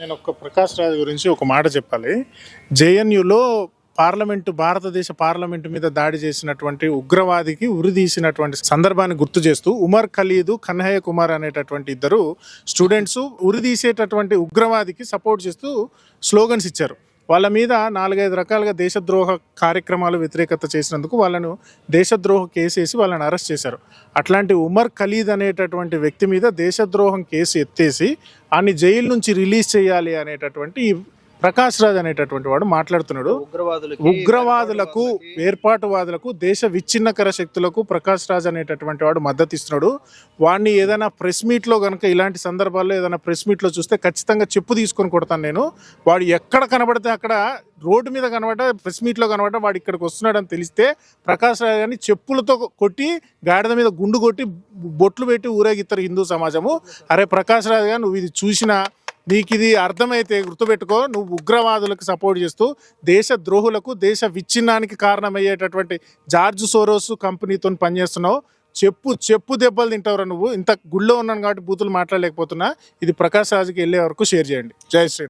నేను ప్రకాష్ రాజ్ గురించి ఒక మాట చెప్పాలి. జేఎన్యూలో భారతదేశ పార్లమెంటు మీద దాడి చేసినటువంటి ఉగ్రవాదికి ఉరి తీసినటువంటి సందర్భాన్ని గుర్తు చేస్తూ ఉమర్ ఖలీద్, కన్హయ్య కుమార్ అనేటటువంటి ఇద్దరు స్టూడెంట్స్ ఉరి తీసేటటువంటి ఉగ్రవాదికి సపోర్ట్ చేస్తూ స్లోగన్స్ ఇచ్చారు. వాళ్ళ మీద 4-5 రకాలుగా దేశద్రోహ కార్యక్రమాలు వ్యతిరేకత చేసినందుకు వాళ్ళను దేశద్రోహ కేసు వేసి వాళ్ళని అరెస్ట్ చేశారు. అట్లాంటి ఉమర్ ఖలీద్ అనేటటువంటి వ్యక్తి మీద దేశద్రోహం కేసు ఎత్తేసి ఆయన్ని జైలు నుంచి రిలీజ్ చేయాలి అనేటటువంటి ప్రకాష్ రాజ్ అనేటటువంటి వాడు మాట్లాడుతున్నాడు. ఉగ్రవాదులకు, ఏర్పాటువాదులకు, దేశ విచ్ఛిన్నకర శక్తులకు ప్రకాష్ రాజ్ అనేటటువంటి వాడు మద్దతు ఇస్తున్నాడు. వాడిని ఏదైనా ప్రెస్ మీట్లో కనుక ఇలాంటి సందర్భాల్లో ఏదైనా ప్రెస్ మీట్లో చూస్తే ఖచ్చితంగా చెప్పు తీసుకొని కొడతాను నేను. వాడు ఎక్కడ కనబడితే అక్కడ, రోడ్డు మీద కనబడ్డా, ప్రెస్ మీట్లో కనబడ్డా వాడు ఇక్కడికి వస్తున్నాడని తెలిస్తే ప్రకాష్ రాజ్ గారిని చెప్పులతో కొట్టి, గాడిద మీద గుండు కొట్టి, బొట్లు పెట్టి ఊరేగిస్తారు హిందూ సమాజము. అరే ప్రకాష్ రాజ్ గారు, నువ్వు ఇది చూసినా నీకు ఇది అర్థమైతే గుర్తుపెట్టుకో, నువ్వు ఉగ్రవాదులకు సపోర్ట్ చేస్తూ దేశ ద్రోహులకు, దేశ విచ్ఛిన్నానికి కారణమయ్యేటటువంటి జార్జ్ సోరోస్ కంపెనీతో పనిచేస్తున్నావు. చెప్పు దెబ్బలు తింటావురా నువ్వు. ఇంత గుళ్ళో ఉన్నాను కాబట్టి బూతులు మాట్లాడలేకపోతున్నా. ఇది ప్రకాష్ రాజ్కి వెళ్ళే వరకు షేర్ చేయండి. జై శ్రీ.